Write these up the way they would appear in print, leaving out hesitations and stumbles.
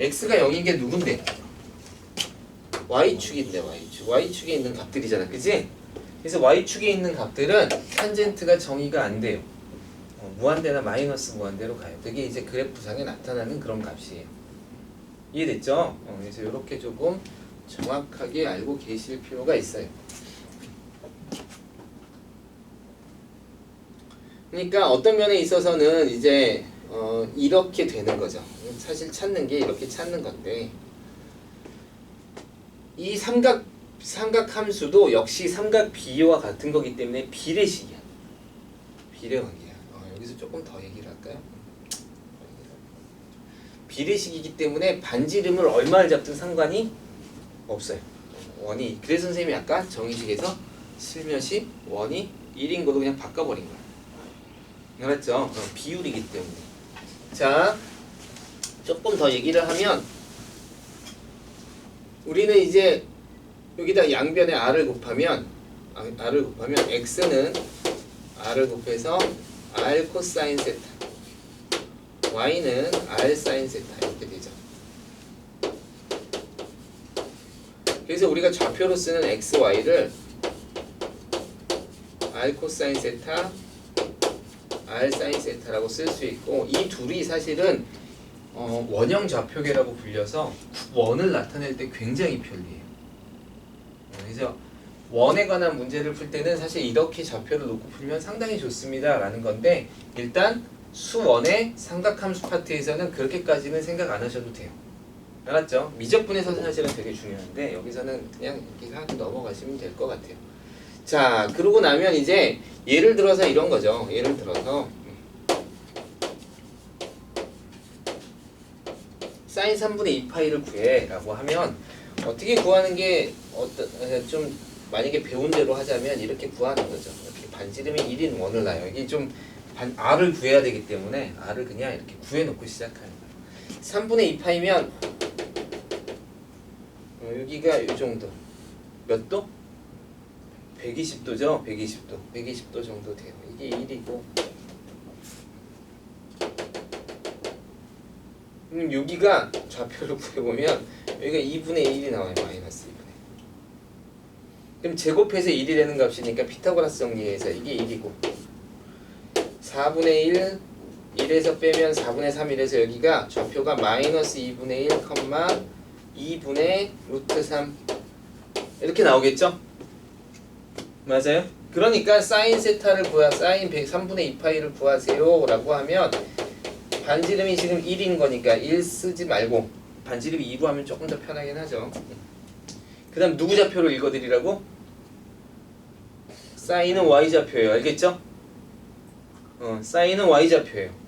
x가 0인 게 누군데? y축인데 y축. y축에 있는 값들이잖아. 그지? 그래서 y축에 있는 값들은 탄젠트가 정의가 안 돼요. 무한대나 마이너스 무한대로 가요. 그게 이제 그래프상에 나타나는 그런 값이에요. 이해됐죠? 그래서 이렇게 조금 정확하게 알고 계실 필요가 있어요. 그러니까 어떤 면에 있어서는 이제 이렇게 되는 거죠. 사실 찾는 게 이렇게 찾는 건데 이 삼각함수도 역시 삼각 비와 같은 거기 때문에 비례식이야. 비례관계야. 여기서 조금 더 얘기를 할까요? 비례식이기 때문에 반지름을 얼마를 잡든 상관이 없어요. 원이 그래서 선생님이 아까 정의식에서 슬며시 원이 1인 거도 그냥 바꿔버린 거야. 알았죠? 비율이기 때문에. 자, 조금 더 얘기를 하면 우리는 이제 여기다 양변에 r을 곱하면 x는 r을 곱해서 r 코사인 세타, y는 r 사인 세타 이렇게 되죠. 그래서 우리가 좌표로 쓰는 x, y를 r 코사인 세타, r 사인 세타라고 쓸 수 있고 이 둘이 사실은 원형 좌표계라고 불려서 원을 나타낼 때 굉장히 편리해요. 그래서 원에 관한 문제를 풀 때는 사실 이렇게 좌표를 놓고 풀면 상당히 좋습니다 라는 건데 일단 수원의 삼각함수 파트에서는 그렇게까지는 생각 안 하셔도 돼요. 알았죠? 미적분에서는 사실은 되게 중요한데 여기서는 그냥 이렇게 하고 넘어가시면 될 것 같아요. 자, 그러고 나면 이제 예를 들어서 이런 거죠. 예를 들어서 사인 3분의 2파이를 구해 라고 하면 어떻게 구하는 게 좀 만약에 배운 대로 하자면 이렇게 구하는 거죠. 이렇게 반지름이 1인 원을 놔요. 이게 좀 r을 구해야 되기 때문에 r을 그냥 이렇게 구해놓고 시작하는 거예요. 3분의 2파이면 여기가 이 정도 몇 도? 120도죠? 120도 정도 돼요. 이게 1이고 그럼 여기가 좌표를 구해보면 여기가 2분의 1이 나와요. 마이너스 2분의 1. 그럼 제곱해서 1이 되는 값이니까 피타고라스 정리해서 이게 1이고 4분의 1 1에서 빼면 4분의 3 이래서 여기가 좌표가 마이너스 2분의 1, 2분의 루트 3 이렇게 나오겠죠? 맞아요? 그러니까 사인 세타를 사인 3분의 2파이를 구하세요 라고 하면 반지름이 지금 1인 거니까 1 쓰지 말고 반지름이 2로 하면 조금 더 편하긴 하죠. 그 다음 누구 좌표로 읽어드리라고? 사인은 y좌표예요. 알겠죠? 사인은 y좌표예요.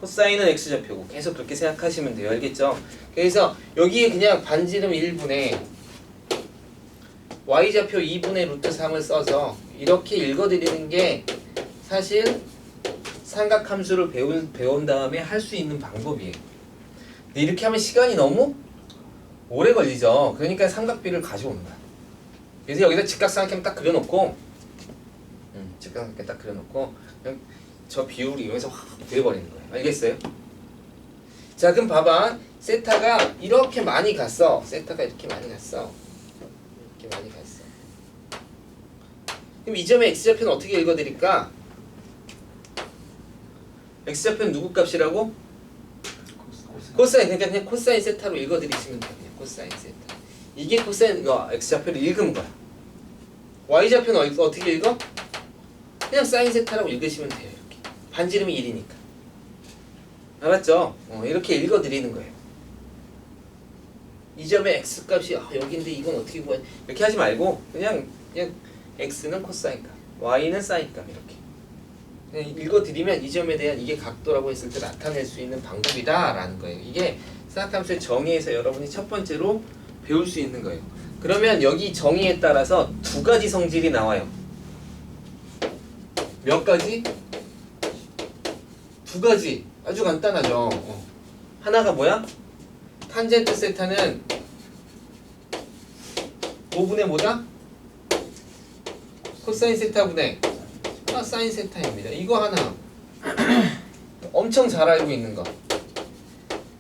코사인은 x좌표고 계속 그렇게 생각하시면 돼요. 알겠죠? 그래서 여기에 그냥 반지름 1분의 y좌표 2분의 루트 3을 써서 이렇게 읽어드리는 게 사실 삼각함수를 배운 다음에 할 수 있는 방법이에요. 근데 이렇게 하면 시간이 너무 오래 걸리죠. 그러니까 삼각비를 가져오는 거야. 그래서 여기다 직각삼각형 딱 그려놓고 직각삼각형 딱 그려놓고 그냥 저 비율을 이용해서 확 구해버리는 거예요. 알겠어요? 자, 그럼 봐봐. 세타가 이렇게 많이 갔어. 세타가 이렇게 많이 갔어. 이렇게 많이 갔어. 그럼 이 점의 x좌표는 어떻게 읽어드릴까? x좌표는 누구 값이라고? 코사인. 그러니까 그냥 코사인 세타로 읽어드리시면 돼요. 그냥 코사인 세타. 이게 코사인 x좌표를 읽은 거야. y좌표는 어떻게 읽어? 그냥 사인 세타라고 읽으시면 돼요. 이렇게. 반지름이 1이니까. 알았죠? 이렇게 읽어드리는 거예요. 이 점의 x값이 여기인데 이건 어떻게 구해? 이렇게 하지 말고 그냥 x는 코사인 값, y는 사인 값 이렇게. 읽어드리면 이 점에 대한 이게 각도라고 했을 때 나타낼 수 있는 방법이다 라는 거예요. 이게 삼각함수의 정의에서 여러분이 첫 번째로 배울 수 있는 거예요. 그러면 여기 정의에 따라서 두 가지 성질이 나와요. 몇 가지? 두 가지. 아주 간단하죠. 하나가 뭐야? 탄젠트 세타는 5분의 뭐다? 코사인 세타분의 사인 세타입니다. 이거 하나 엄청 잘 알고 있는 거.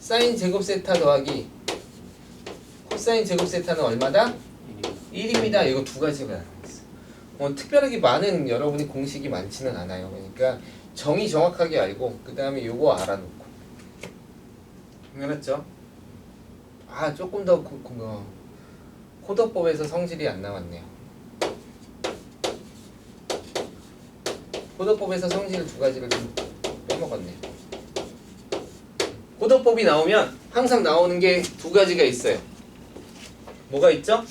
사인 제곱 세타 더하기 코사인 제곱 세타는 얼마다? 1입니다. 이거 두 가지가 있어요. 특별하게 많은 여러분이 공식이 많지는 않아요. 그러니까 정의 정확하게 알고 그 다음에 요거 알아놓고. 알았죠? 아 조금 더 코더법에서 성질이 안 나왔네요. 코더법에서 성질 두 가지를 좀 빼먹었네요. 코더법이 나오면 항상 나오는 게 두 가지가 있어요. 뭐가 있죠?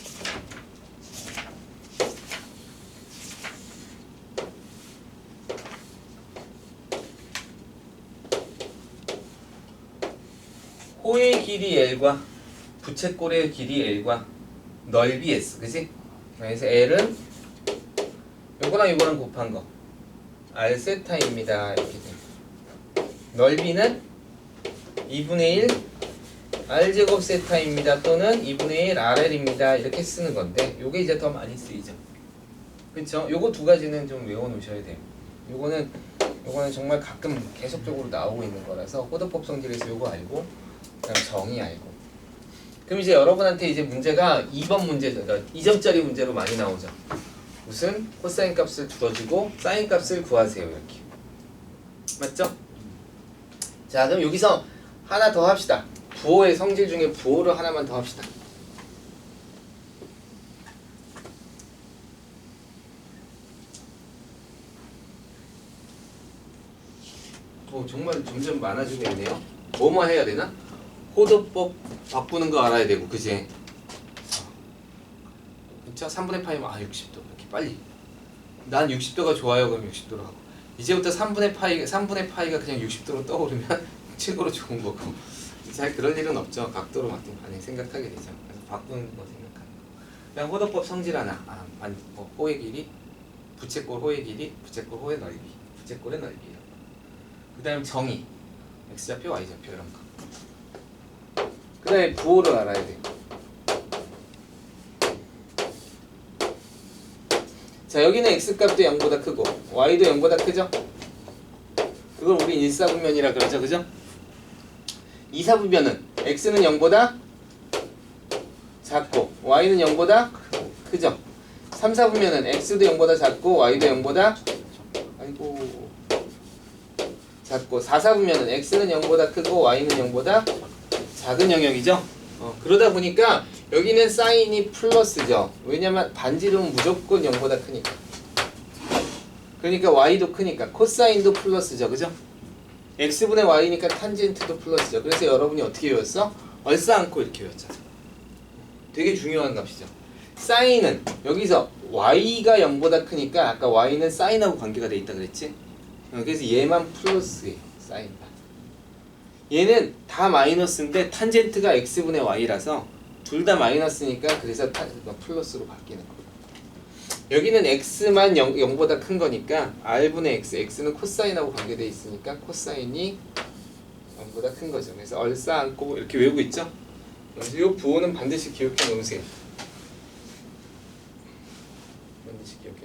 호의 길이 L과 부채꼴의 길이 L과 넓이 S, 그치? 그래서 L은 요거랑 요거랑 곱한 거 R 세타입니다. 이렇게 돼. 넓이는 2분의 1 R제곱 세타입니다. 또는 2분의 1 RL입니다. 이렇게 쓰는 건데 요게 이제 더 많이 쓰이죠. 그쵸? 요거 두 가지는 좀 외워놓으셔야 돼요. 요거는 정말 가끔 계속적으로 나오고 있는 거라서 호도법 성질에서 요거 알고 그다음 정의 알고. 그럼 이제 여러분한테 이제 문제가 2번 문제죠. 그러니까 2점짜리 문제로 많이 나오죠. 무슨 코사인 값을 두어주고 사인 값을 구하세요. 이렇게. 맞죠? 자, 그럼 여기서 하나 더 합시다. 부호의 성질 중에 부호를 하나만 더 합시다. 정말 점점 많아지고 있네요. 뭐뭐 해야 되나? 호도법 바꾸는 거 알아야 되고, 그지? 그쵸? 3분의 파이면 60도 이렇게 빨리. 난 60도가 좋아요. 그럼 60도로 하고. 이제부터 3분의 파이가 그냥 60도로 떠오르면 최고로 좋은 거고. 잘 그럴 일은 없죠. 각도로 많이 생각하게 되죠. 그래서 바꾸는 거 생각하는 거. 그냥 호도법 성질 하나. 호의 길이, 부채꼴 호의 길이, 부채꼴 호의 넓이, 부채꼴의 넓이. 그 다음에 정의. x좌표, y좌표 이런 거. 그 다음에 부호를 알아야 돼. 자, 여기는 x값도 0보다 크고 y도 0보다 크죠? 그걸 우리 1사분면이라 그러죠. 그죠? 2사분면은 x는 0보다 작고 y는 0보다 크죠? 3사분면은 x도 0보다 작고 y도 0보다 작고 4사분면은 x는 0보다 크고 y는 0보다 작은 영역이죠? 그러다 보니까 여기는 사인이 플러스죠. 왜냐면 반지름은 무조건 0보다 크니까. 그러니까 y도 크니까 코사인도 플러스죠. 그죠? x분의 y니까 탄젠트도 플러스죠. 그래서 여러분이 어떻게 외웠어? 얼싸안고 이렇게 외웠잖아. 되게 중요한 값이죠. 사인은 여기서 y가 0보다 크니까 아까 y는 사인하고 관계가 돼 있다 그랬지? 그래서 얘만 플러스예요. 사인만. 얘는 다 마이너스인데 탄젠트가 x분의 y라서 둘 다 마이너스니까 그래서 플러스로 바뀌는 거예요. 여기는 x만 0보다 큰 거니까 r분의 x, x는 코사인하고 관계되어 있으니까 코사인이 0보다 큰 거죠. 그래서 얼싸안고 이렇게 외우고 있죠. 그래서 이 부호는 반드시 기억해 놓으세요. 반드시 기억해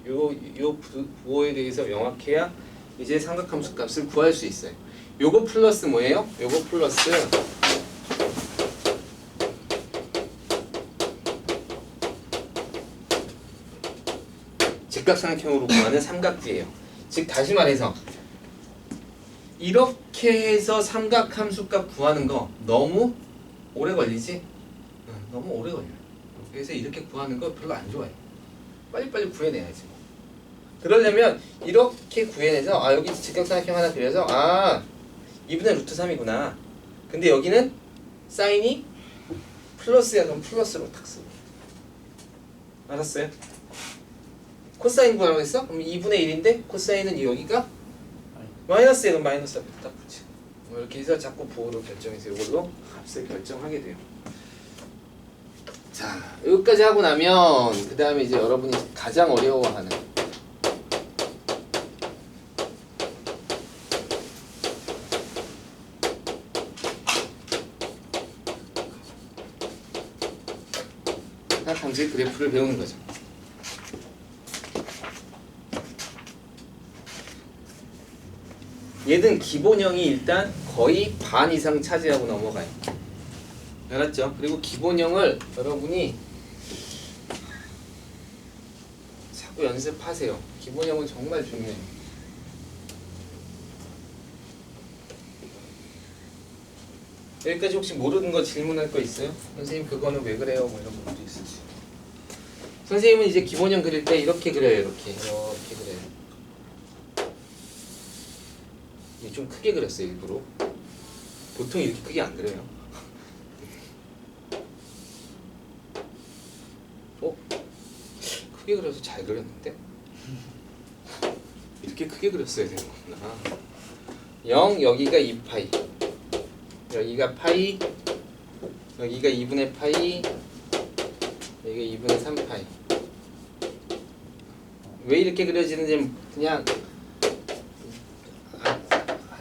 놓으세요. 요 부호에 대해서 명확해야 이제 삼각함수 값을 구할 수 있어요. 요거 플러스 뭐예요? 요거 플러스 직각삼각형으로 구하는 삼각지예요. 즉 다시 말해서 이렇게 해서 삼각함수값 구하는 거 너무 오래 걸리지? 너무 오래 걸려요. 그래서 이렇게 구하는 거 별로 안 좋아해요. 빨리빨리 구해내야지. 그러려면 이렇게 구해내서 여기 직각삼각형 하나 그려서 2분의 루트 3이구나. 근데 여기는 사인이 플러스야. 그럼 플러스로 탁 쓰고. 알았어요? 코사인 구하라고 했어? 그럼 2분의 1인데 코사인은 여기가 마이너스야. 그럼 마이너스 앞에 딱 붙이고. 이렇게 해서 자꾸 부호로 결정해서 이걸로 값을 결정하게 돼요. 자, 여기까지 하고 나면 그 다음에 이제 여러분이 가장 어려워하는 삼각함수의 그래프를 배우는 거죠. 얘는 기본형이 일단 거의 반 이상 차지하고 넘어가요. 알았죠? 그리고 기본형을 여러분이 자꾸 연습하세요. 기본형은 정말 중요해요. 여기까지 혹시 모르는 거 질문할 거 있어요? 선생님 그거는 왜 그래요? 뭐 이런 것도 있을지. 선생님은 이제 기본형 그릴 때 이렇게 그려요. 이렇게 그려요. 이게 좀 크게 그렸어요. 일부러. 보통 이렇게 크게 안 그려요. 크게 그려서 잘 그렸는데? 이렇게 크게 그렸어야 되는구나. 0 여기가 2파이, 여기가 파이, 여기가 2분의 파이, 여기가 2분의 3파이. 왜 이렇게 그려지는지 그냥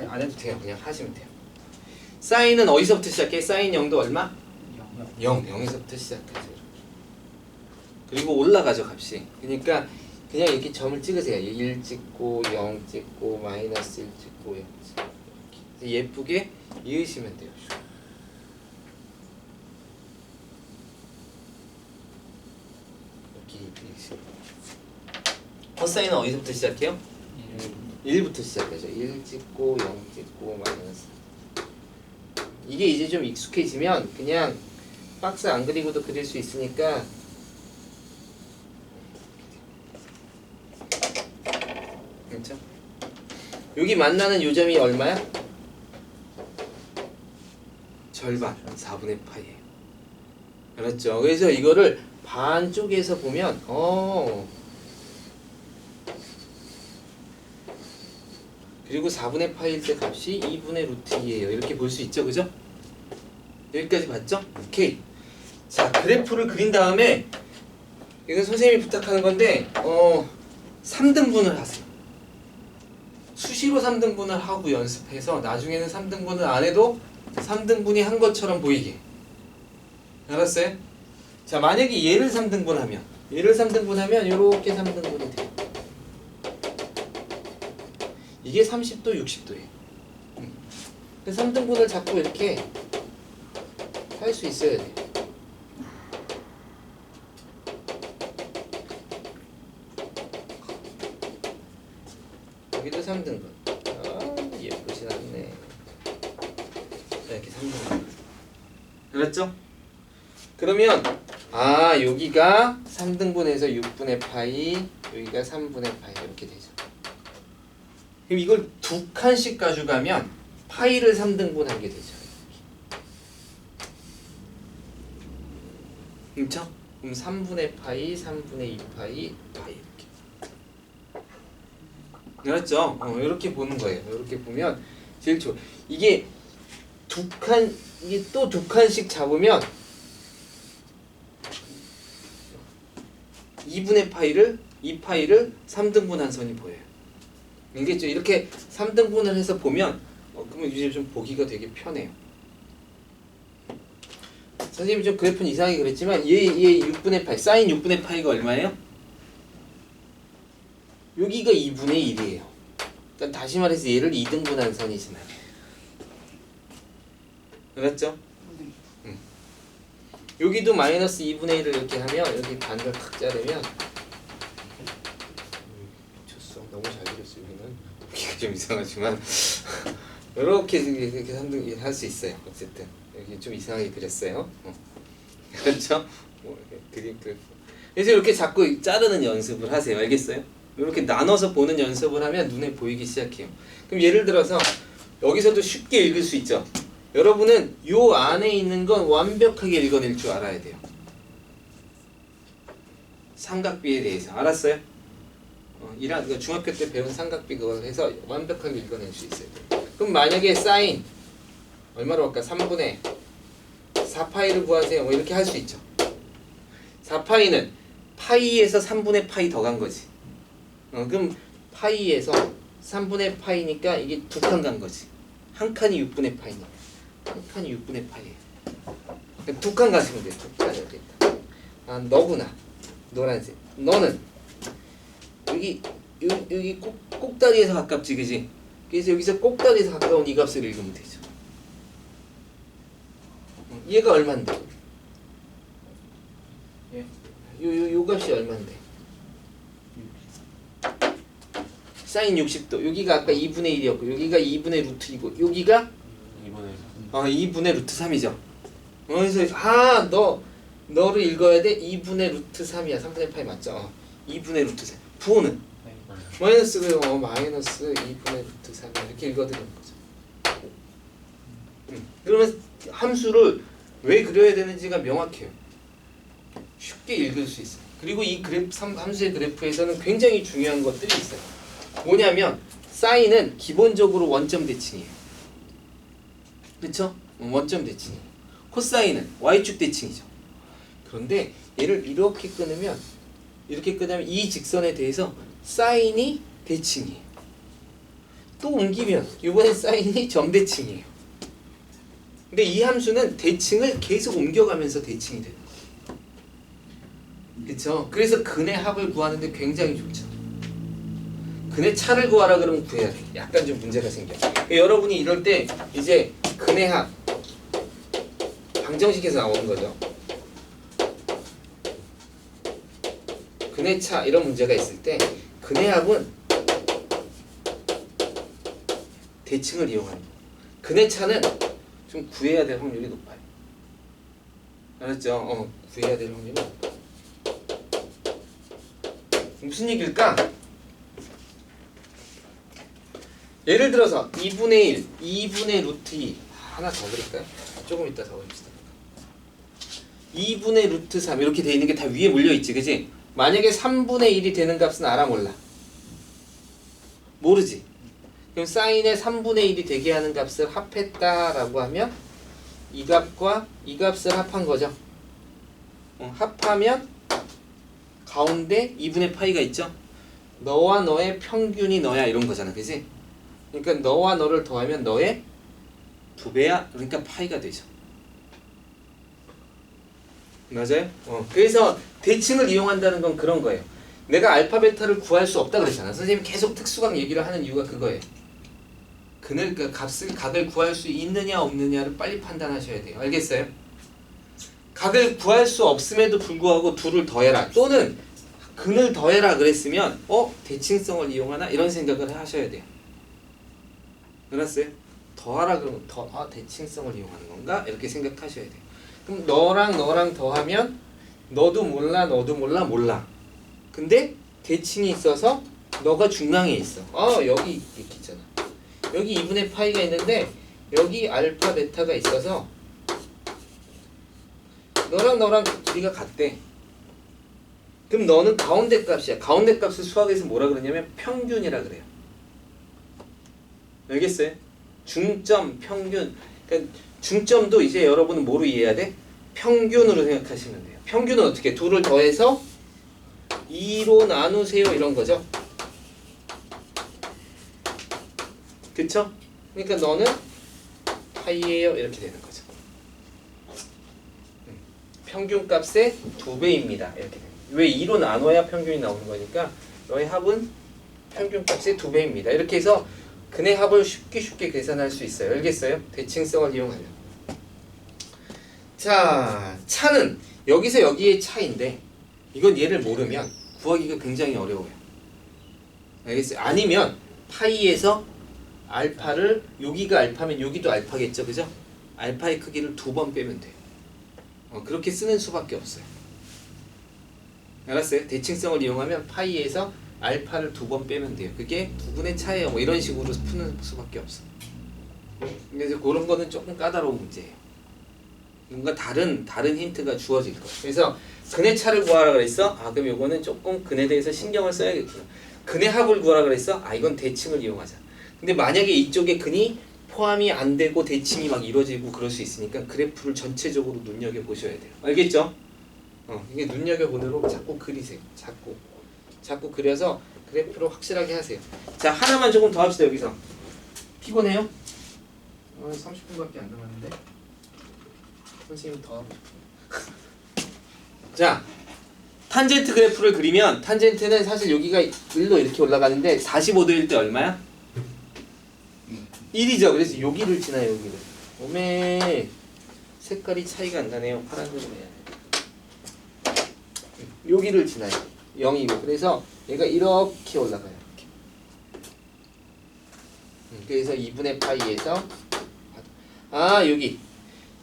안 해도 돼요. 그냥 하시면 돼요. 사인은 어디서부터 시작해? 사인 0도 얼마? 0에서부터 시작하죠. 그리고 올라가죠, 값이. 그러니까 그냥 이렇게 점을 찍으세요. 1 찍고 0 찍고 마이너스 1 찍고 0 찍고 이렇게 예쁘게 이으시면 돼요. 이렇게 이으시면. 코사인은 어디서부터 시작해요? 1부터 시작하죠. 1 찍고 0 찍고 마이너스. 이게 이제 좀 익숙해지면 그냥 박스 안 그리고도 그릴 수 있으니까 그렇죠? 여기 만나는 요점이 얼마야? 절반, 4분의 파이예요. 알았죠? 그래서 이거를 반쪽에서 보면 그리고 4분의 파이일 때 값이 2분의 루트 2예요. 이렇게 볼 수 있죠, 그죠? 여기까지 봤죠? 오케이. 자, 그래프를 그린 다음에 이건 선생님이 부탁하는 건데 3등분을 하세요. 수시로 3등분을 하고 연습해서 나중에는 3등분을 안 해도 3등분이 한 것처럼 보이게. 알았어요? 자, 만약에 얘를 3등분하면 이렇게 3등분이 돼요. 이게 30도, 60도예요. 3등분을 자꾸 이렇게 할 수 있어야 돼요. 여기도 3등분. 예쁘진 않네. 이렇게 3등분. 알았죠? 그러면 여기가 3등분해서 6분의 파이, 여기가 3분의 파이 이렇게 되죠. 그럼 이걸 두 칸씩 가져가면 파이를 3등분하게 되죠. 그렇죠? 그럼 3분의 파이, 3분의 2파이, 파이 이렇게. 알았죠? 이렇게 보는 거예요. 이렇게 보면 제일 좋아. 이게 이게 또 두 칸씩 잡으면 2분의 파이를 2파이를 3등분한 선이 보여요. 알겠죠? 이렇게 3등분을 해서 보면 그러면 이제 좀 보기가 되게 편해요. 선생님이 좀 그래프는 이상하게 그랬지만 얘 6분의 파이, 사인 6분의 파이가 얼마예요? 여기가 2분의 1이에요. 그러니까 다시 말해서 얘를 2등분한 선이잖아요. 알았죠? 여기도 마이너스 2분의 1을 이렇게 하면 여기 반을 탁 자르면 미쳤어. 너무 잘 그렸어. 여기는 보기가 좀 이상하지만 이렇게 3등 할 수 있어요. 어쨌든 여기 좀 이상하게 그렸어요. 그렇죠? 그래서 이렇게 자꾸 자르는 연습을 하세요. 알겠어요? 이렇게 나눠서 보는 연습을 하면 눈에 보이기 시작해요. 그럼 예를 들어서 여기서도 쉽게 읽을 수 있죠. 여러분은 요 안에 있는 건 완벽하게 읽어낼 줄 알아야 돼요. 삼각비에 대해서 알았어요? 그러니까 중학교 때 배운 삼각비 그걸 해서 완벽하게 읽어낼 수 있어야 돼요. 그럼 만약에 사인 얼마로 할까? 3분의 4파이를 구하세요. 뭐 이렇게 할 수 있죠. 4파이는 파이에서 3분의 파이 더 간 거지. 그럼 파이에서 3분의 파이니까 이게 두 칸 간 거지. 한 칸이 6분의 파이니까. 한 칸이 6분의 파이예요. 두 칸 가시면 돼요. 두 칸 이렇게 있다. 너구나. 노란색. 너는 여기 꼭다리에서 가깝지, 그지? 그래서 여기서 꼭다리에서 가까운 이 값을 읽으면 되죠. 얘가 얼만데? 예. 요 값이 얼만데? 사인 60도. 여기가 아까 2분의 1이었고 여기가 2분의 루트 2고 여기가 2분의 루트 3이죠. 그래서 너를 읽어야 돼. 2분의 루트 3이야. 3분의 파이 맞죠? 2분의 루트 3. 부호는 마이너스고요. 마이너스 2분의 루트 3 이렇게 읽어드리는 거죠. 그러면 함수를 왜 그려야 되는지가 명확해요. 쉽게 읽을 수 있어요. 그리고 이 함수의 그래프에서는 굉장히 중요한 것들이 있어요. 뭐냐면 사인은 기본적으로 원점 대칭이에요. 그렇죠? 원점 대칭이에요. 코사인은 y축 대칭이죠. 그런데 얘를 이렇게 끊으면 이 직선에 대해서 사인이 대칭이에요. 또 옮기면 이번엔 사인이 점대칭이에요. 근데 이 함수는 대칭을 계속 옮겨가면서 대칭이 되는 거예요. 그렇죠? 그래서 근의 합을 구하는데 굉장히 좋죠. 근의 차를 구하라 그러면 구해야 돼. 약간 좀 문제가 생겨. 여러분이 이럴 때 이제 근의 합 방정식에서 나오는 거죠. 근의 차 이런 문제가 있을 때 근의 합은 대칭을 이용하는 거예요. 근의 차는 좀 구해야 될 확률이 높아요. 알았죠? 구해야 될 확률이 높아요. 무슨 얘기일까? 예를 들어서 2분의 1, 2분의 루트 2 하나 더 그릴까요? 조금 이따 더 그립시다. 2분의 루트 3 이렇게 돼 있는 게 다 위에 몰려있지, 그지? 만약에 3분의 1이 되는 값은 알아 몰라? 모르지? 그럼 사인의 3분의 1이 되게 하는 값을 합했다라고 하면 이 값과 이 값을 합한 거죠. 합하면 가운데 2분의 파이가 있죠? 너와 너의 평균이 너야 이런 거잖아, 그지? 그러니까 너와 너를 더하면 너의 2배야. 그러니까 파이가 되죠. 맞아요? 그래서 대칭을 이용한다는 건 그런 거예요. 내가 알파 베타를 구할 수 없다 그랬잖아. 선생님이 계속 특수강 얘기를 하는 이유가 그거예요. 각을 구할 수 있느냐 없느냐를 빨리 판단하셔야 돼요. 알겠어요? 각을 구할 수 없음에도 불구하고 둘을 더해라 또는 근을 더해라 그랬으면 대칭성을 이용하나 이런 생각을 하셔야 돼요. 알았어요? 더하라 그러면 대칭성을 이용하는 건가? 이렇게 생각하셔야 돼요. 그럼 너랑 더하면 너도 몰라. 근데 대칭이 있어서 너가 중앙에 있어. 여기 이렇게 있잖아. 여기 2분의 파이가 있는데 여기 알파 베타가 있어서 너랑 길이가 같대. 그럼 너는 가운데 값이야. 가운데 값을 수학에서 뭐라 그러냐면 평균이라 그래요. 알겠어요? 중점, 평균. 그러니까 중점도 이제 여러분은 뭐로 이해해야 돼? 평균으로 생각하시면 돼요. 평균은 어떻게? 둘을 더해서 2로 나누세요 이런 거죠. 그쵸? 그러니까 너는 파이예요 이렇게 되는 거죠. 평균값의 2배입니다. 이렇게 됩니다. 왜 2로 나눠야 평균이 나오는 거니까 너의 합은 평균값의 2배입니다. 이렇게 해서 근의 합을 쉽게 계산할 수 있어요. 알겠어요? 대칭성을 이용하면. 자, 차는 여기서 여기의 차인데 이건 얘를 모르면 구하기가 굉장히 어려워요. 알겠어요? 아니면 파이에서 알파를 여기가 알파면 여기도 알파겠죠, 그죠? 알파의 크기를 2번 빼면 돼요. 그렇게 쓰는 수밖에 없어요. 알았어요? 대칭성을 이용하면 파이에서 알파를 2번 빼면 돼요. 그게 부분의 차예요. 뭐 이런 식으로 푸는 수밖에 없어. 그래서 그런 거는 조금 까다로운 문제예요. 뭔가 다른 힌트가 주어질 거예요. 그래서 근의 차를 구하라 그랬어? 그럼 요거는 조금 근에 대해서 신경을 써야겠구나. 근의 합을 구하라 그랬어? 이건 대칭을 이용하자. 근데 만약에 이쪽에 근이 포함이 안 되고 대칭이 막 이루어지고 그럴 수 있으니까 그래프를 전체적으로 눈여겨보셔야 돼요. 알겠죠? 이게 눈여겨보도록 자꾸 그리세요. 자꾸 그려서 그래프로 확실하게 하세요. 자, 하나만 조금 더 합시다. 여기서 피곤해요? 30분밖에 안 남았는데 선생님 더 하고 싶어요. 자, 탄젠트 그래프를 그리면 탄젠트는 사실 여기가 1로 이렇게 올라가는데 45도일 때 얼마야? 1이죠. 그래서 여기를 지나요. 여기를. 오메 색깔이 차이가 안 나네요. 파란색으로 해야 돼. 여기를 지나요. 0이고. 그래서 얘가 이렇게 올라가요. 이렇게. 그래서 2분의 파이에서 여기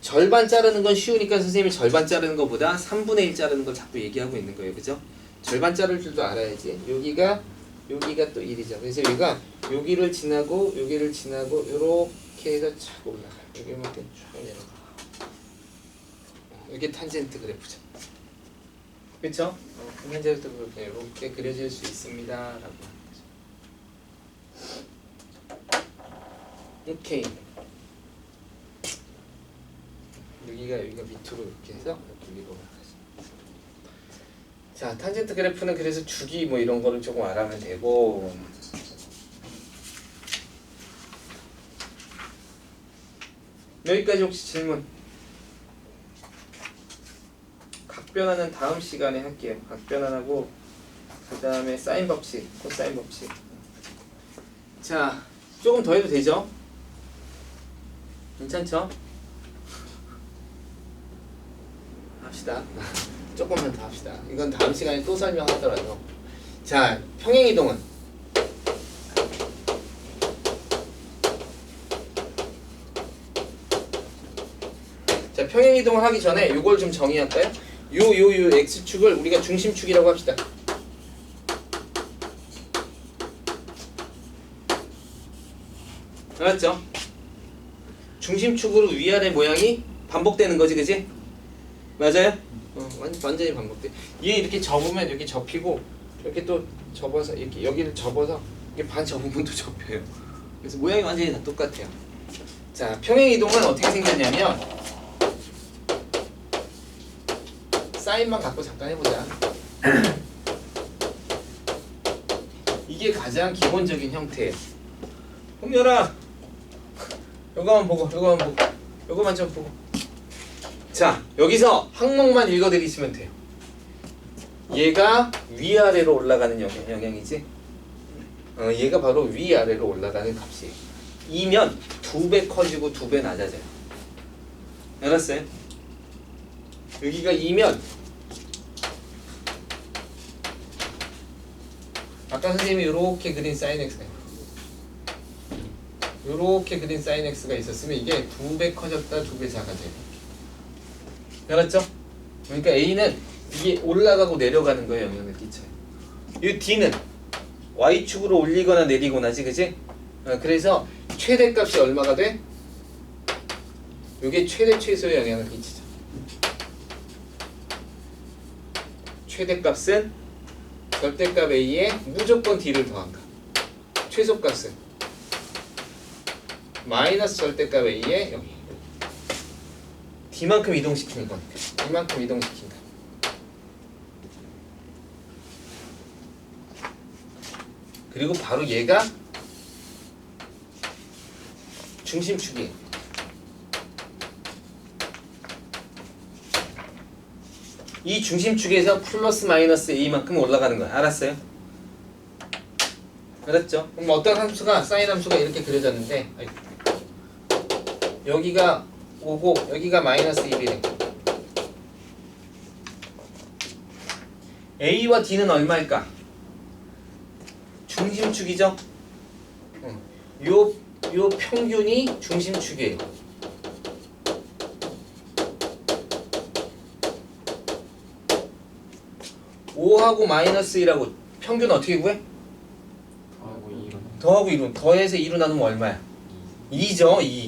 절반 자르는 건 쉬우니까 선생님이 절반 자르는 것보다 3분의 1 자르는 걸 자꾸 얘기하고 있는 거예요. 그죠? 절반 자를 줄도 알아야지. 여기가 또 1이죠. 그래서 얘가 여기를 지나고 여기를 지나고 이렇게 해서 쫙 올라가요. 여기만 쫙 내려가. 이게 탄젠트 그래프죠. 그렇죠? 탄젠트 그래프 이렇게 그려질 수 있습니다라고 하는 거죠. 오케이. 여기가 밑으로 이렇게 해서 여기로 올라가죠. 자, 탄젠트 그래프는 그래서 주기 뭐 이런 거를 조금 알아면 되고. 여기까지 혹시 질문? 각변화는 다음 시간에 할게요. 각변화하고 그 다음에 사인 법칙, 코사인 법칙. 자, 조금 더 해도 되죠? 괜찮죠? 합시다. 조금만 더 합시다. 이건 다음 시간에 또 설명하더라도. 자, 평행이동은 자, 평행이동을 하기 전에 이걸 좀 정의할까요? 요 x축을 우리가 중심축이라고 합시다. 알았죠? 중심축으로 위아래 모양이 반복되는 거지, 그지? 맞아요? 완전히 반복돼. 얘 이렇게 접으면 이렇게 접히고 이렇게 또 접어서 이렇게 여기를 접어서 이렇게 반 접으면 또 접혀요. 그래서 모양이 완전히 다 똑같아요. 자, 평행이동은 어떻게 생겼냐면 사인만 갖고 잠깐 해보자. 이게 가장 기본적인 형태예요. 홍열아, 요거만 보고, 요거만 좀 보고. 자, 여기서 항목만 읽어드리시면 돼요. 얘가 위아래로 올라가는 영향이지. 얘가 바로 위아래로 올라가는 값이에요. 2면 2배 커지고 2배 낮아져요. 알았어요? 여기가 2면 아까 선생님이 이렇게 그린 사인 x가 이렇게 그린 사인 x가 있었으면 이게 2배 커졌다 2배 작아져요. 알았죠? 그러니까 A는 이게 올라가고 내려가는 거에 영향을 끼쳐요. 이 D는 Y축으로 올리거나 내리거나지, 그지? 그래서 최대값이 얼마가 돼? 이게 최대 최소의 영향을 끼치죠. 최대값은 절대값 A에 무조건 D를 더한 값. 최소값은 마이너스 절대값 A에 0. D만큼 이동시키는 거니까. D만큼 이동시킨다. 그리고 바로 얘가 중심축이에요. 이 중심축에서 플러스 마이너스 A만큼 올라가는 거야. 알았어요? 알았죠? 그럼 어떤 함수가, 사인 함수가 이렇게 그려졌는데 여기가 5고 여기가 마이너스 1이래. A와 D는 얼마일까? 중심축이죠? 요 평균이 중심축이에요. 5하고 마이너스 1하고 평균 어떻게 구해? 더하고 2로 더해서 2로 나누면 얼마야? 2죠. 2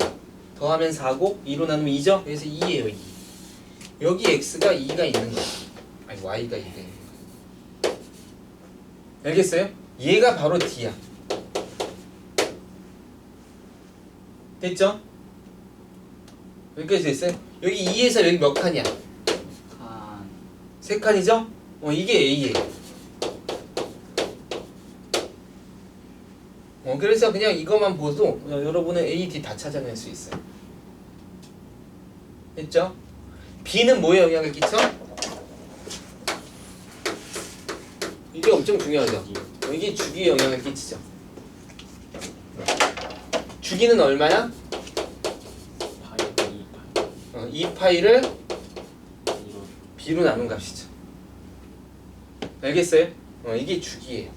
더하면 4고 2로 나누면 2죠. 그래서 2예요. 2. 여기 x가 2가 있는 거야. 아니 y가 2가 있는 거야. 알겠어요? 얘가 바로 d야. 됐죠? 여기까지 됐어요? 여기 2에서 여기 몇 칸이야? 칸. 3칸이죠? 이게 A예요. 그래서 그냥 이것만 보도 여러분은 A, D 다 찾아낼 수 있어요. 됐죠? B는 뭐에 영향을 끼쳐? 이게 엄청 중요하죠. 이게 주기에 영향을 끼치죠. 주기는 얼마야? 2파이를 b로 나눈 값이죠. 알겠어요? 이게 주기예요.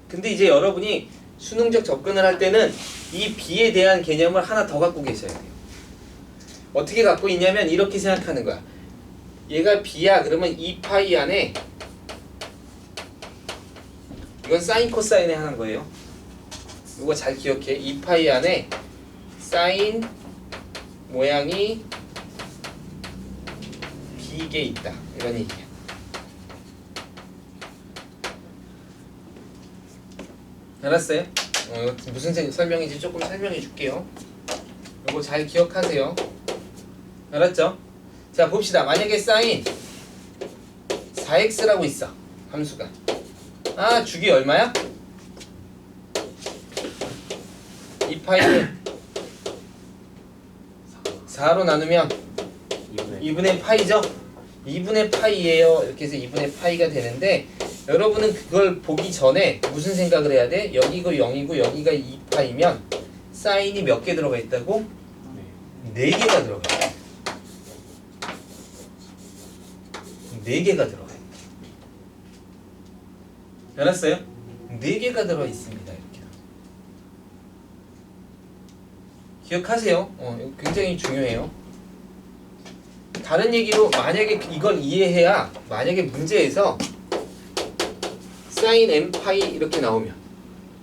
근데 이제 여러분이 수능적 접근을 할 때는 이 b에 대한 개념을 하나 더 갖고 계셔야 돼요. 어떻게 갖고 있냐면 이렇게 생각하는 거야. 얘가 b야 그러면 2파이 안에 이건 사인 코사인에 하는 거예요. 이거 잘 기억해. 2파이 안에 사인 모양이 b게 있다 이런 얘기야. 알았어요? 이거 무슨 설명인지 조금 설명해 줄게요. 이거 잘 기억하세요. 알았죠? 자 봅시다. 만약에 사인 4x라고 있어 함수가. 주기 얼마야? 2파이를 4로 나누면 2분의 파이죠? 2분의 파이예요. 이렇게 해서 2분의 파이가 되는데 여러분은 그걸 보기 전에 무슨 생각을 해야 돼? 여기가 0이고 여기가 2파이면 사인이 몇 개 들어가 있다고? 4개가 들어가 있다. 4개가 들어가 있다. 알았어요? 4개가 들어가 있습니다. 이렇게. 기억하세요. 이거 굉장히 중요해요. 다른 얘기로 만약에 이걸 이해해야 만약에 문제에서 사인 n파이 이렇게 나오면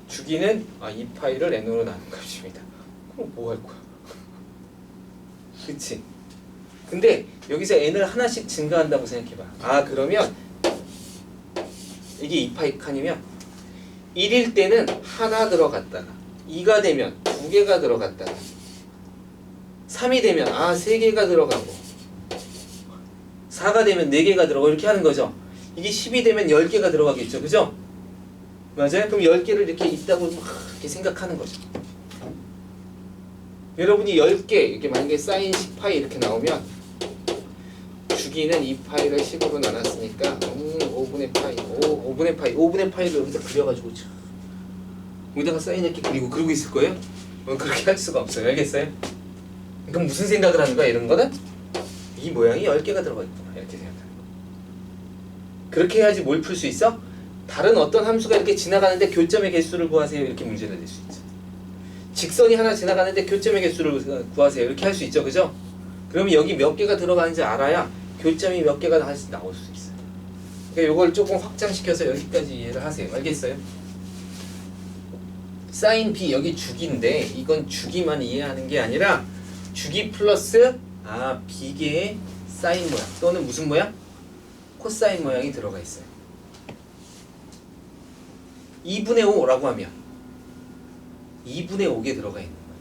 주기는 2파이를 n으로 나눈 값입니다. 그럼 뭐 할 거야? 그치? 근데 여기서 n을 하나씩 증가한다고 생각해봐. 그러면 이게 2파이 칸이면 1일 때는 하나 들어갔다가 2가 되면 2개가 들어갔다가 3이 되면 3개가 들어가고 4가 되면 4개가 들어가고 이렇게 하는 거죠. 이게 10이 되면 10개가 들어가겠죠. 그죠? 맞아요? 그럼 10개를 이렇게 있다고 이렇게 생각하는 거죠. 여러분이 10개 이렇게 만약에 사인 10파이 이렇게 나오면 주기는 2파이를 10으로 나눴으니까 5분의 파이 5분의 파이를 여기다 그려가지고 여기다가 사인 이렇게 그리고 있을 거예요? 그렇게 할 수가 없어요. 알겠어요? 그럼 무슨 생각을 하는 거야? 이런 거는 이 모양이 10개가 들어가 있구나 이렇게 생각하는 거. 그렇게 해야지 뭘 풀 수 있어? 다른 어떤 함수가 이렇게 지나가는데 교점의 개수를 구하세요 이렇게 문제를 낼 수 있죠. 직선이 하나 지나가는데 교점의 개수를 구하세요 이렇게 할 수 있죠. 그죠? 그러면 여기 몇 개가 들어가는지 알아야 교점이 몇 개가 나올 수 있어요. 그러니까 이걸 조금 확장시켜서 여기까지 이해를 하세요. 알겠어요? 사인 b 여기 주기인데 이건 주기만 이해하는 게 아니라 주기 플러스 b개의 사인 모양 또는 무슨 모양? 코사인 모양이 들어가 있어요. 2분의 5라고 하면 2분의 5개 들어가 있는 거예요.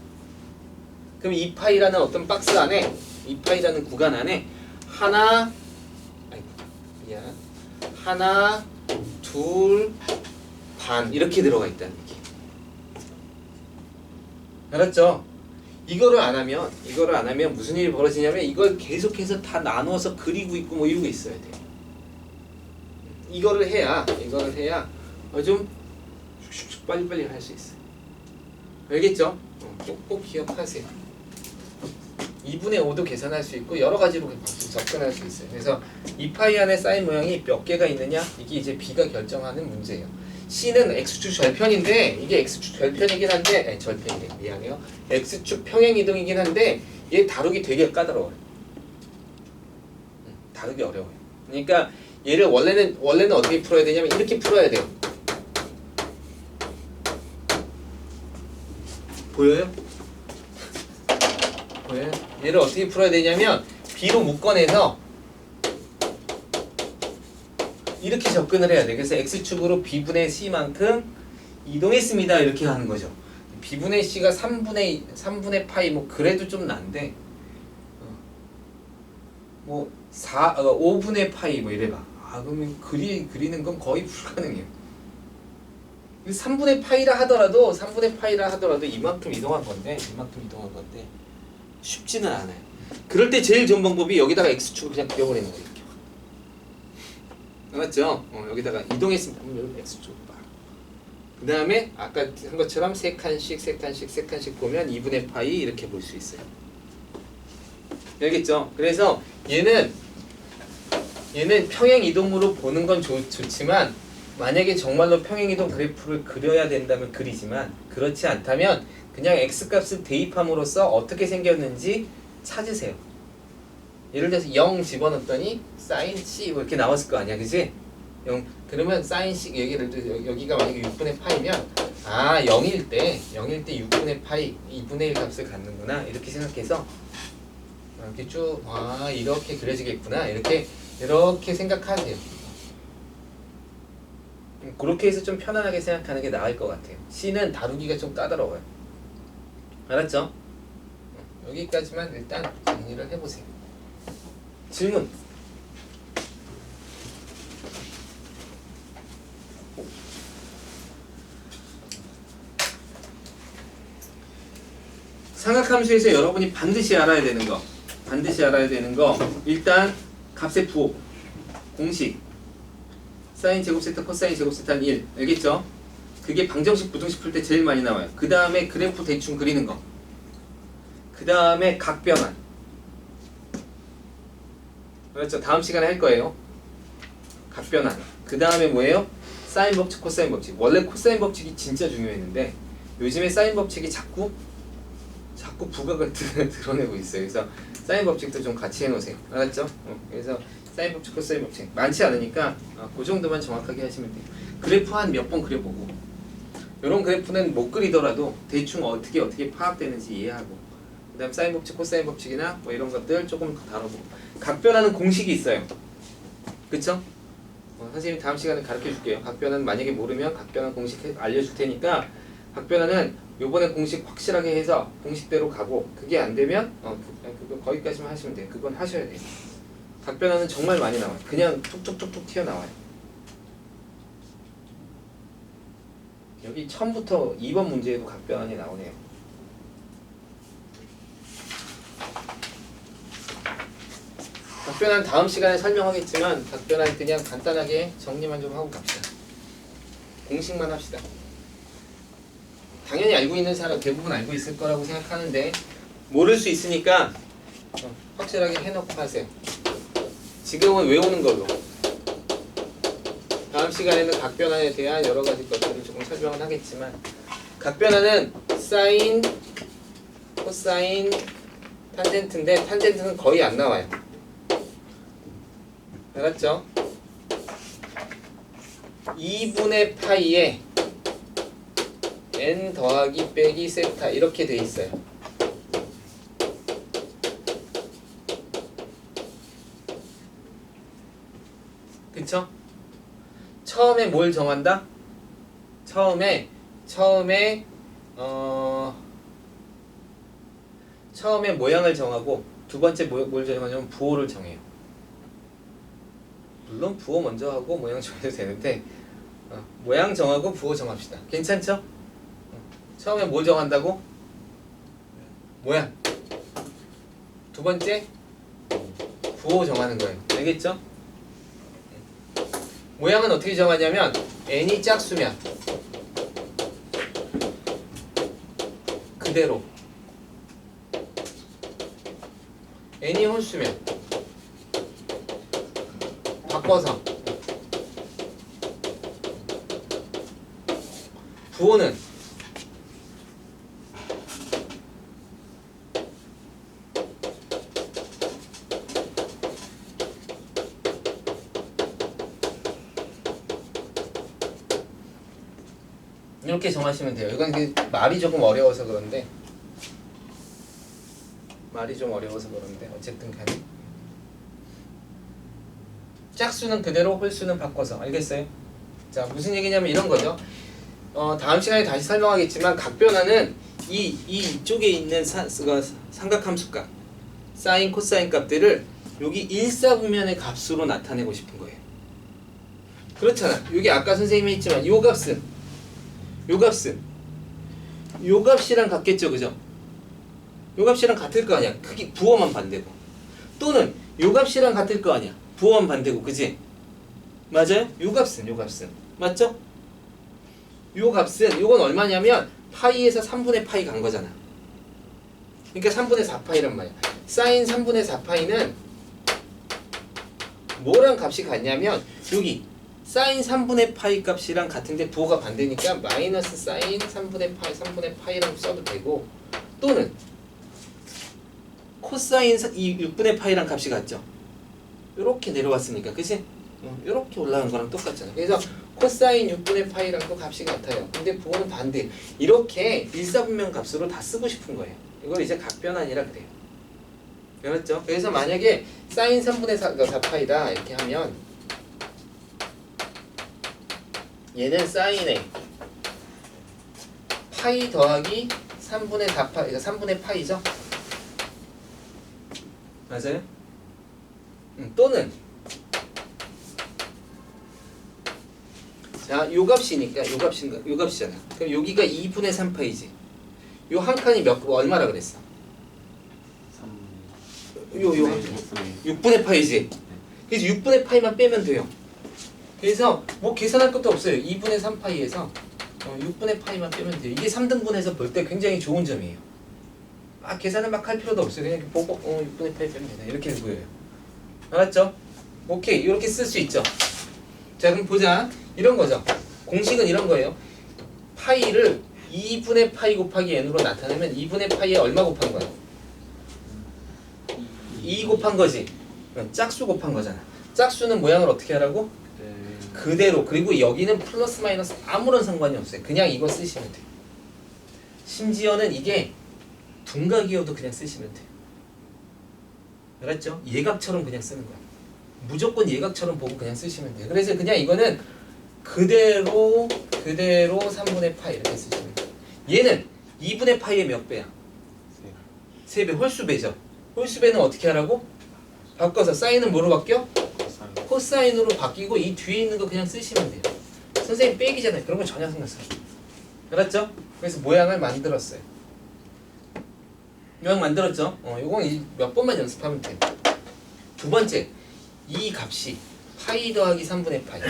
그럼 2파이라는 어떤 박스 안에 2파이라는 구간 안에 하나, 둘, 반 이렇게 들어가 있다는 얘기. 알았죠? 이거를 안 하면 무슨 일이 벌어지냐면 이걸 계속해서 다 나눠서 그리고 있고 뭐 이러고 있어야 돼요. 이거를 해야 좀 빨리빨리 할 수 있어요. 알겠죠? 꼭 기억하세요. 2분의 5도 계산할 수 있고 여러 가지로 접근할 수 있어요. 그래서 2파이 안에 사인 모양이 몇 개가 있느냐 이게 이제 b가 결정하는 문제예요. c는 x축 절편인데 이게 x축 절편이긴 한데 절편이래 미안해요. x축 평행 이동이긴 한데 얘 다루기 되게 까다로워요. 다루기 어려워요. 그러니까 얘를 원래는 어떻게 풀어야 되냐면 이렇게 풀어야 돼요. 보여요? 보여요? 얘를 어떻게 풀어야 되냐면 b로 묶어내서 이렇게 접근을 해야 돼. 그래서 x축으로 b분의 c만큼 이동했습니다. 이렇게 하는 거죠. b분의 c가 3분의 파이 뭐 그래도 좀 난데 뭐 5분의 파이 뭐 이래봐. 그러면 그리는 건 거의 불가능해요. 3분의 파이라 하더라도 이만큼 이동한 건데 쉽지는 않아요. 그럴 때 제일 좋은 방법이 여기다가 x축을 그냥 그려버리는 거예요. 이렇게. 맞죠? 여기다가 이동했습니다. x축 봐. 그 다음에 아까 한 것처럼 세 칸씩 보면 2분의 파이 이렇게 볼 수 있어요. 알겠죠? 그래서 얘는 평행 이동으로 보는 건 좋지만 만약에 정말로 평행 이동 그래프를 그려야 된다면 그리지만 그렇지 않다면 그냥 x값을 대입함으로써 어떻게 생겼는지 찾으세요. 예를 들어서 0 집어넣었더니 sin c 뭐 이렇게 나왔을 거 아니야, 그지? 0 그러면 sin c 여기가 만약에 6분의 파이면 0일 때 6분의 파이 2분의 1 값을 갖는구나 이렇게 생각해서 이렇게 쭉 이렇게 그려지겠구나 이렇게 생각하세요. 그렇게 해서 좀 편안하게 생각하는 게 나을 것 같아요. C는 다루기가 좀 까다로워요. 알았죠? 여기까지만 일단 정리를 해보세요. 질문. 삼각함수에서 여러분이 반드시 알아야 되는 거 일단 값의 부호 공식 사인 제곱 세타 코사인 제곱 세타는 1 알겠죠? 그게 방정식 부등식 풀 때 제일 많이 나와요. 그 다음에 그래프 대충 그리는 거, 그 다음에 각 변환. 그렇죠? 다음 시간에 할 거예요. 각 변환. 그 다음에 뭐예요? 사인 법칙, 코사인 법칙. 원래 코사인 법칙이 진짜 중요했는데 요즘에 사인 법칙이 자꾸 부각을 드러내고 있어요. 그래서 사인 법칙도 좀 같이 해놓으세요. 알았죠? 그래서 사인 법칙, 코사인 법칙 많지 않으니까 그 정도만 정확하게 하시면 돼요. 그래프 한 몇 번 그려보고 이런 그래프는 못 그리더라도 대충 어떻게 파악되는지 이해하고 그 다음 사인 법칙, 코사인 법칙이나 뭐 이런 것들 조금 더 다뤄보고 각 변화는 공식이 있어요. 그쵸? 선생님이 다음 시간에 가르쳐 줄게요. 각 변화는 만약에 모르면 각 변화 공식 알려줄 테니까 각 변화는 요번에 공식 확실하게 해서 공식대로 가고 그게 안 되면 그거 거기까지만 하시면 돼요. 그건 하셔야 돼요. 각 변화는 정말 많이 나와요. 그냥 툭툭툭툭 튀어나와요. 여기 처음부터 2번 문제에도 각 변환이 나오네요. 각 변환 다음 시간에 설명하겠지만 각 변환 그냥 간단하게 정리만 좀 하고 갑시다. 공식만 합시다. 당연히 알고 있는 사람 대부분 알고 있을 거라고 생각하는데 모를 수 있으니까 확실하게 해놓고 하세요. 지금은 외우는 걸로. 다음 시간에는 각 변환에 대한 여러 가지 것들을 조금 설명을 하겠지만 각 변환은 사인, 코사인, 탄젠트인데 탄젠트는 거의 안 나와요. 알았죠? 2분의 파이에 n 더하기 빼기 세타 이렇게 돼 있어요. 그쵸? 처음에 뭘 정한다? 처음에 모양을 정하고 두 번째 뭘 정하냐면 부호를 정해요. 물론 부호 먼저 하고 모양 정해도 되는데 모양 정하고 부호 정합시다. 괜찮죠? 처음에 뭘 정한다고? 모양. 두 번째 부호 정하는 거예요. 알겠죠? 모양은 어떻게 정하냐면 n이 짝수면 그대로 n이 홀수면 바꿔서 부호는 이렇게 정하시면 돼요. 이건 말이 조금 어려워서 그런데 어쨌든 간에 짝수는 그대로 홀수는 바꿔서 알겠어요? 자 무슨 얘기냐면 이런 거죠. 다음 시간에 다시 설명하겠지만 각 변화는 이쪽에 있는 삼각함수 값 사인 코사인 값들을 여기 1사분면의 값으로 나타내고 싶은 거예요. 그렇잖아. 여기 아까 선생님이 했지만 요 값이랑 같겠죠, 그죠? 요 값이랑 같을 거 아니야. 크기 부호만 반대고. 또는 요 값이랑 같을 거 아니야. 부호만 반대고, 그지? 맞아요? 요 값은 맞죠? 요 값은 요건 얼마냐면 파이에서 3분의 파이 간 거잖아. 그러니까 3분의 4파이란 말이야. 사인 3분의 4파이는 뭐랑 값이 같냐면 여기 사인 3분의 파이 값이랑 같은데 부호가 반대니까 마이너스 사인 3분의 파이 3분의 파이라고 써도 되고, 또는 코사인 6분의 파이랑 값이 같죠. 이렇게 내려왔으니까, 그치? 이렇게 올라간 거랑 똑같잖아. 그래서 코사인 6분의 파이랑도 값이 같아요. 근데 부호는 반대. 이렇게 일사분명 값으로 다 쓰고 싶은 거예요. 이걸 이제 각변환이라 그래요. 알았죠? 그래서 만약에 사인 3분의 4파이다 이렇게 하면 얘는 사인에 파이 더하기 3분의 4파이, 그러니까 3분의 파이죠? 맞아요? 또는 자, 요 값이니까 요 값이잖아. 그럼 여기가 2분의 3파이지. 요 한 칸이 얼마라 그랬어? 6분의 파이지. 그래서 6분의 파이만 빼면 돼요. 그래서 뭐 계산할 것도 없어요. 2분의 3파이에서 6분의 파이만 빼면 돼요. 이게 3등분해서 볼 때 굉장히 좋은 점이에요. 계산을 막 할 필요도 없어요. 그냥 보고 6분의 파이 빼면 되나 이렇게 보여요. 알았죠? 오케이, 이렇게 쓸 수 있죠. 자, 그럼 보자. 이런 거죠. 공식은 이런 거예요. 파이를 2분의 파이 곱하기 n으로 나타내면 2분의 파이에 얼마 곱한 거야? 2 곱한 거지. 짝수 곱한 거잖아. 짝수는 모양을 어떻게 하라고? 그대로. 그리고 여기는 플러스 마이너스 아무런 상관이 없어요. 그냥 이거 쓰시면 돼요. 심지어는 이게 둔각이어도 그냥 쓰시면 돼요. 알았죠? 예각처럼 그냥 쓰는 거야. 무조건 예각처럼 보고 그냥 쓰시면 돼요. 그래서 그냥 이거는 그대로 3분의 파이 이렇게 쓰시면 돼요. 얘는 2분의 파이의 몇 배야? 3배, 홀수배죠. 홀수배는 어떻게 하라고? 바꿔서 사인은 뭐로 바뀌어? 코사인으로 바뀌고 이 뒤에 있는 거 그냥 쓰시면 돼요. 선생님 빼기잖아요. 그런 건 전혀 상관없어요. 알았죠? 그래서 모양을 만들었어요. 모양 만들었죠? 요건 몇 번만 연습하면 돼요. 두 번째, 이 값이 파이 더하기 3분의 파이.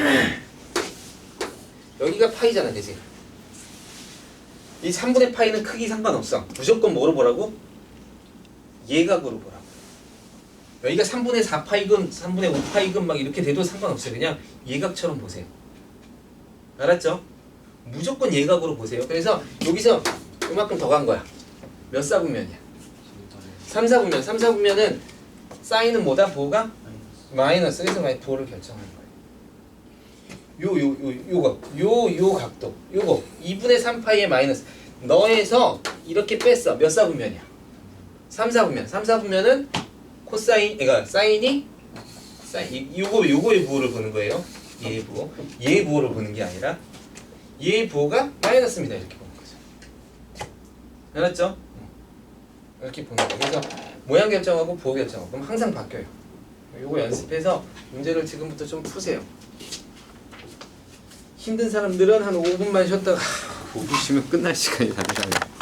여기가 파이잖아, 그지? 이 3분의 파이는 크기 상관없어. 무조건 뭐로 보라고? 예각으로 보라고. 여기가 3분의 4파이금, 3분의 5파이금 막 이렇게 돼도 상관없어요. 그냥 예각처럼 보세요. 알았죠? 무조건 예각으로 보세요. 그래서 여기서 이만큼 더 간 거야. 몇 사분면이야? 3, 4분면. 3, 4분면은 사인은 뭐다? 부호가? 마이너스. 그래서 부호를 결정하는 거예요. 요 각도. 요거 2분의 3파이의 마이너스. 너에서 이렇게 뺐어. 몇 사분면이야? 3, 4분면. 3, 4분면은 코사인, 그러니까 사인이 요거의 부호를 보는 거예요. 얘의 부호. 얘의 부호를 보는 게 아니라 얘의 부호가 마이너스입니다. 이렇게 보는 거죠. 알았죠? 이렇게 보는 거예요. 그래서 모양 결정하고 부호 결정하고 그럼 항상 바뀌어요. 요거 연습해서 문제를 지금부터 좀 푸세요. 힘든 사람들은 한 5분만 쉬었다가 5분 쉬면 끝날 시간이 다 돼가요.